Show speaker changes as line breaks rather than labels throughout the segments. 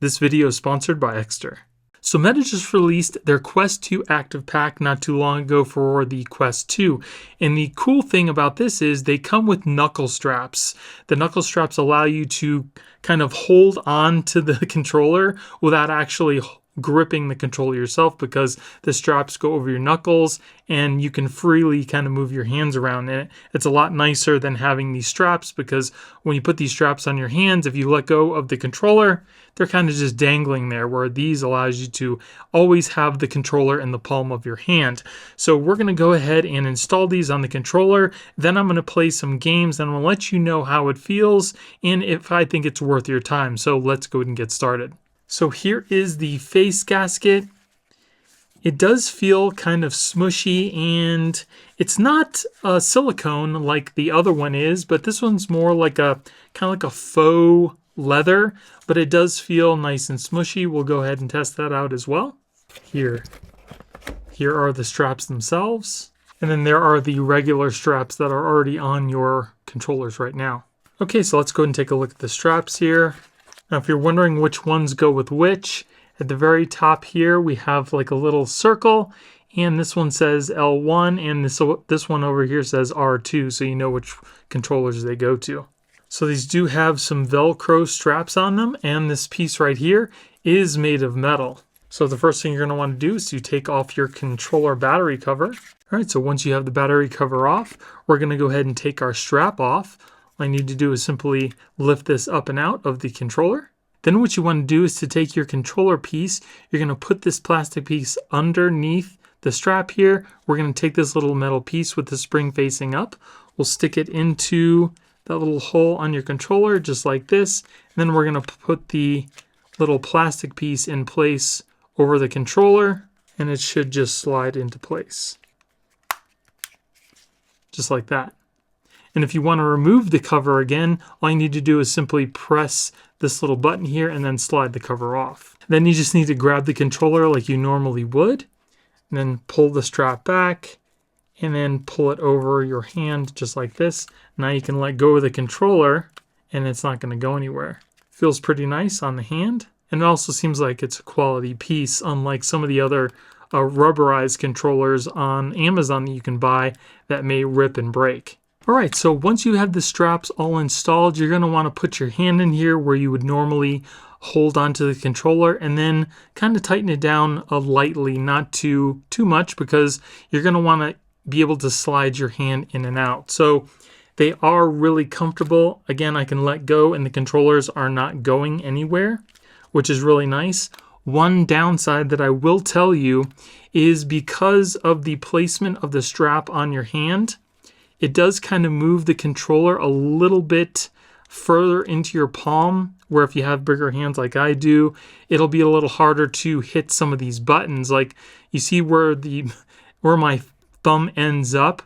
This video is sponsored by Ekster. So Meta just released their Quest 2 active pack not too long ago for the Quest 2. And the cool thing about this is they come with knuckle straps. The knuckle straps allow you to kind of hold on to the controller without actually gripping the controller yourself, because the straps go over your knuckles and you can freely kind of move your hands around in it. It's a lot nicer than having these straps, because when you put these straps on your hands, if you let go of the controller, they're kind of just dangling there, where these allows you to always have the controller in the palm of your hand. So we're going to go ahead and install these on the controller. Then I'm going to play some games and I'm going to let you know how it feels and if I think it's worth your time. So let's go ahead and get started. So here is the face gasket. It does feel kind of smushy, and it's not silicone like the other one is, but this one's more like a kind of like a faux leather, but it does feel nice and smushy. We'll go ahead and test that out as well. Here are the straps themselves, and then there are the regular straps that are already on your controllers right now. Okay, so let's go ahead and take a look at the straps here. Now, if you're wondering which ones go with which, at the very top here, we have like a little circle, and this one says L1, and this one over here says R2, so you know which controllers they go to. So these do have some Velcro straps on them, and this piece right here is made of metal. So the first thing you're going to want to do is to take off your controller battery cover. All right, so once you have the battery cover off, we're going to go ahead and take our strap off. All I need to do is simply lift this up and out of the controller. Then what you want to do is to take your controller piece, you're going to put this plastic piece underneath the strap here. We're going to take this little metal piece with the spring facing up. We'll stick it into that little hole on your controller just like this. And then we're going to put the little plastic piece in place over the controller, and it should just slide into place. Just like that. And if you want to remove the cover again, all you need to do is simply press this little button here and then slide the cover off. Then you just need to grab the controller like you normally would, and then pull the strap back, and then pull it over your hand just like this. Now you can let go of the controller and it's not going to go anywhere. Feels pretty nice on the hand, and it also seems like it's a quality piece, unlike some of the other rubberized controllers on Amazon that you can buy that may rip and break. Alright, so once you have the straps all installed, you're going to want to put your hand in here where you would normally hold onto the controller, and then kind of tighten it down lightly, not too much, because you're going to want to be able to slide your hand in and out. So they are really comfortable. Again, I can let go and the controllers are not going anywhere, which is really nice. One downside that I will tell you is because of the placement of the strap on your hand, it does kind of move the controller a little bit further into your palm, where if you have bigger hands like I do, it'll be a little harder to hit some of these buttons. Like you see where my thumb ends up,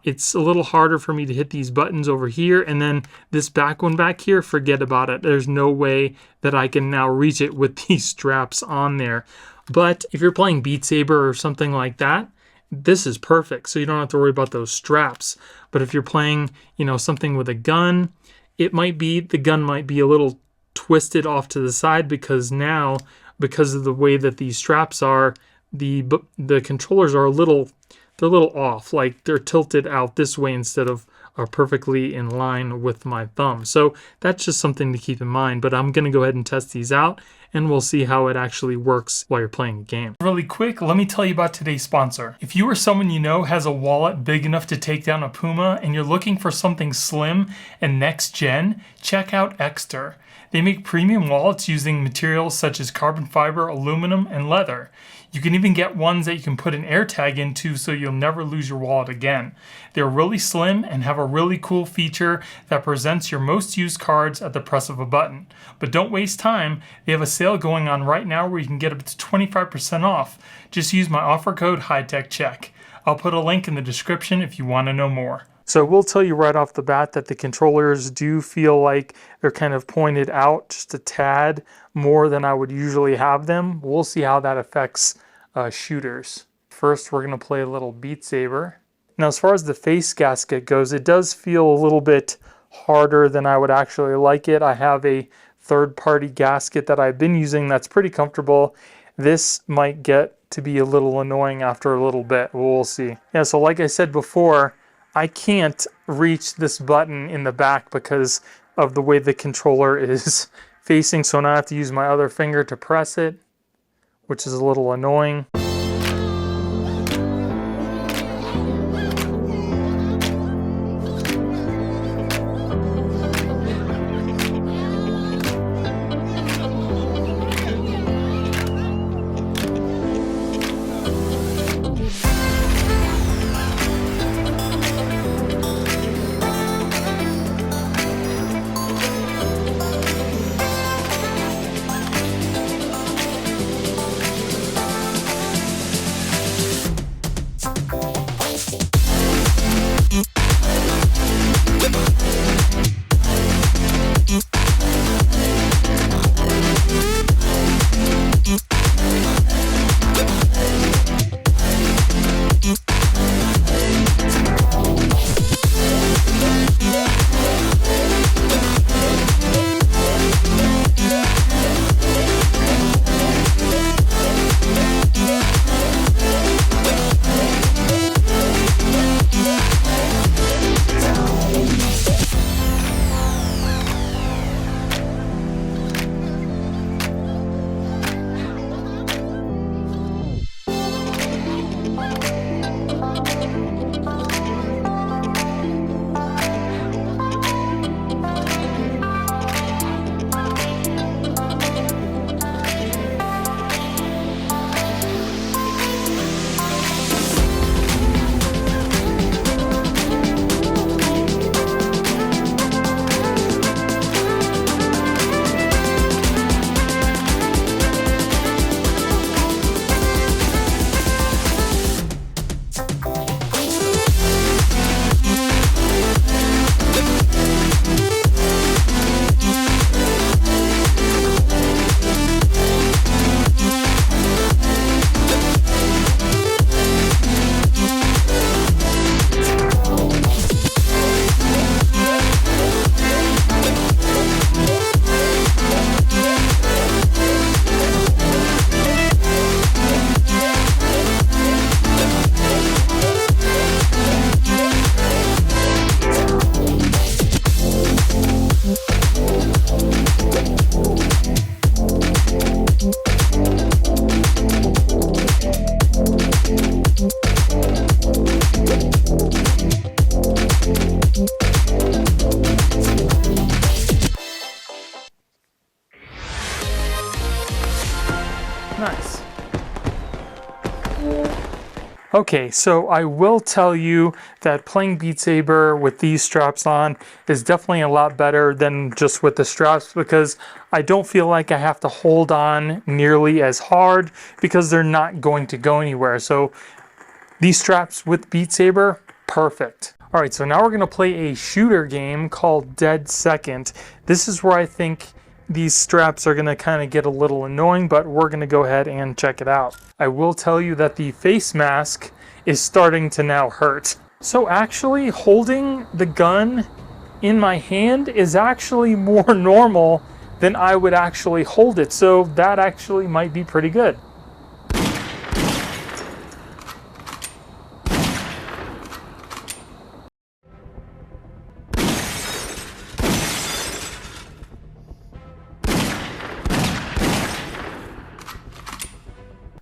it's a little harder for me to hit these buttons over here, and then this back one back here, forget about it. There's no way that I can now reach it with these straps on there. But if you're playing Beat Saber or something like that, this is perfect, so you don't have to worry about those straps. But if you're playing, something with a gun, the gun might be a little twisted off to the side, because now, because of the way that these straps are, the controllers are they're a little off, like they're tilted out this way instead of perfectly in line with my thumb. So that's just something to keep in mind, but I'm going to go ahead and test these out, and we'll see how it actually works while you're playing a game. Really quick, let me tell you about today's sponsor. If you or someone you know has a wallet big enough to take down a Puma and you're looking for something slim and next gen, check out Ekster. They make premium wallets using materials such as carbon fiber, aluminum, and leather. You can even get ones that you can put an AirTag into so you'll never lose your wallet again. They're really slim and have a really cool feature that presents your most used cards at the press of a button. But don't waste time. They have a sale going on right now where you can get up to 25% off. Just use my offer code HIGHTECHCHECK. I'll put a link in the description if you want to know more. So we'll tell you right off the bat that the controllers do feel like they're kind of pointed out just a tad more than I would usually have them. We'll see how that affects shooters. First, we're going to play a little Beat Saber. Now, as far as the face gasket goes, it does feel a little bit harder than I would actually like it. I have a third-party gasket that I've been using that's pretty comfortable. This might get to be a little annoying after a little bit. We'll see. Yeah, so like I said before, I can't reach this button in the back because of the way the controller is facing, so now I have to use my other finger to press it, which is a little annoying. Nice. Okay, so I will tell you that playing Beat Saber with these straps on is definitely a lot better than just with the straps, because I don't feel like I have to hold on nearly as hard because they're not going to go anywhere. So these straps with Beat Saber, perfect. All right, so now we're gonna play a shooter game called Dead Second. This is where I think these straps are gonna kind of get a little annoying, but we're gonna go ahead and check it out. I will tell you that the face mask is starting to now hurt. So actually holding the gun in my hand is actually more normal than I would actually hold it. So that actually might be pretty good.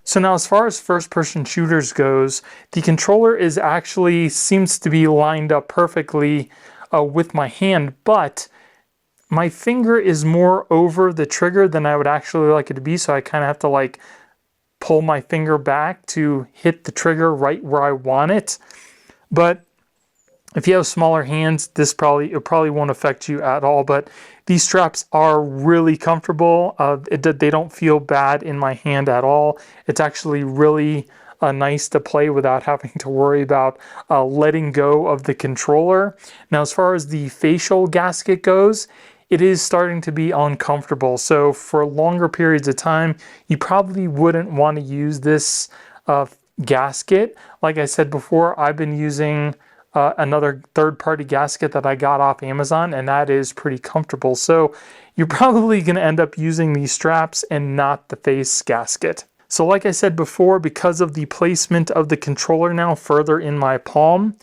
So now as far as first-person shooters goes, the controller is actually seems to be lined up perfectly with my hand, but my finger is more over the trigger than I would actually like it to be, so I kind of have to like pull my finger back to hit the trigger right where I want it. But if you have smaller hands, it probably won't affect you at all, but these straps are really comfortable. They don't feel bad in my hand at all. It's actually really nice to play without having to worry about letting go of the controller. Now, as far as the facial gasket goes, it is starting to be uncomfortable. So for longer periods of time, you probably wouldn't want to use this gasket. Like I said before, I've been using another third-party gasket that I got off Amazon, and that is pretty comfortable. So you're probably going to end up using these straps and not the face gasket. So like I said before, because of the placement of the controller now further in my palm,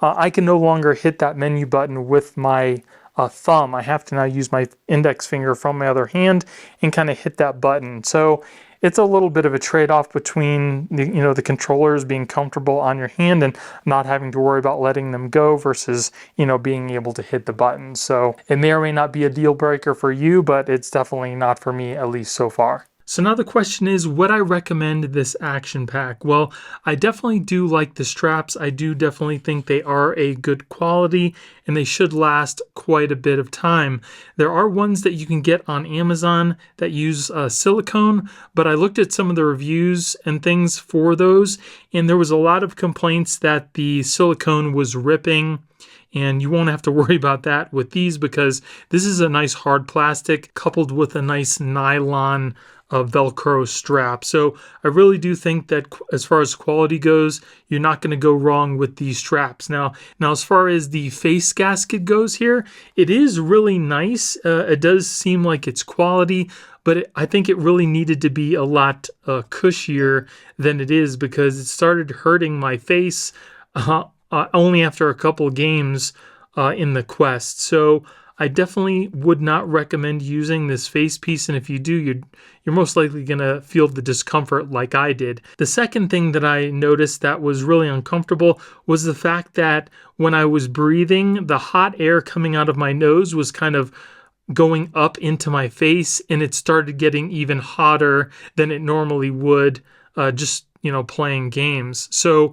I can no longer hit that menu button with my thumb. I have to now use my index finger from my other hand and kind of hit that button. So it's a little bit of a trade-off between the controllers being comfortable on your hand and not having to worry about letting them go versus being able to hit the button. So it may or may not be a deal breaker for you, but it's definitely not for me, at least so far. So now the question is, would I recommend this action pack? Well, I definitely do like the straps. I do definitely think they are a good quality and they should last quite a bit of time. There are ones that you can get on Amazon that use silicone, but I looked at some of the reviews and things for those, and there was a lot of complaints that the silicone was ripping. And you won't have to worry about that with these because this is a nice hard plastic coupled with a nice nylon Velcro strap. So I really do think that as far as quality goes, you're not going to go wrong with these straps. Now as far as the face gasket goes here, it is really nice. It does seem like it's quality, but I think it really needed to be a lot cushier than it is because it started hurting my face only after a couple games in the Quest. So I definitely would not recommend using this face piece, and if you do, you're most likely going to feel the discomfort like I did. The second thing that I noticed that was really uncomfortable was the fact that when I was breathing, the hot air coming out of my nose was kind of going up into my face, and it started getting even hotter than it normally would just, playing games. So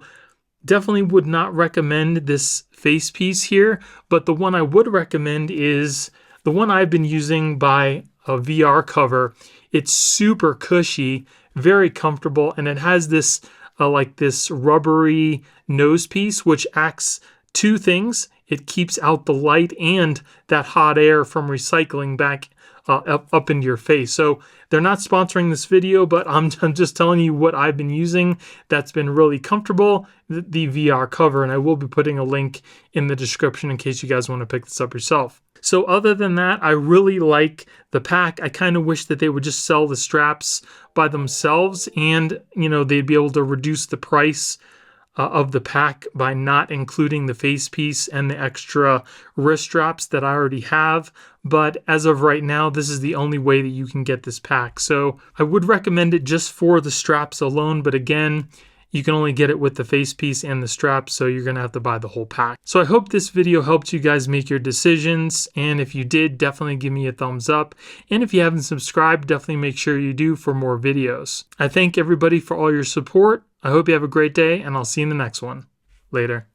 definitely would not recommend this face piece here, but the one I would recommend is the one I've been using by a VR cover. It's super cushy, very comfortable, and it has this like this rubbery nose piece, which acts two things. It keeps out the light and that hot air from recycling back up into your face. So they're not sponsoring this video, but I'm just telling you what I've been using that's been really comfortable, the VR cover, and I will be putting a link in the description in case you guys want to pick this up yourself. So other than that, I really like the pack. I kind of wish that they would just sell the straps by themselves and, they'd be able to reduce the price of the pack by not including the face piece and the extra wrist straps that I already have. But as of right now, this is the only way that you can get this pack. So I would recommend it just for the straps alone. But again, you can only get it with the face piece and the straps, so you're going to have to buy the whole pack. So I hope this video helped you guys make your decisions, and if you did, definitely give me a thumbs up. And if you haven't subscribed, definitely make sure you do for more videos. I thank everybody for all your support. I hope you have a great day, and I'll see you in the next one. Later.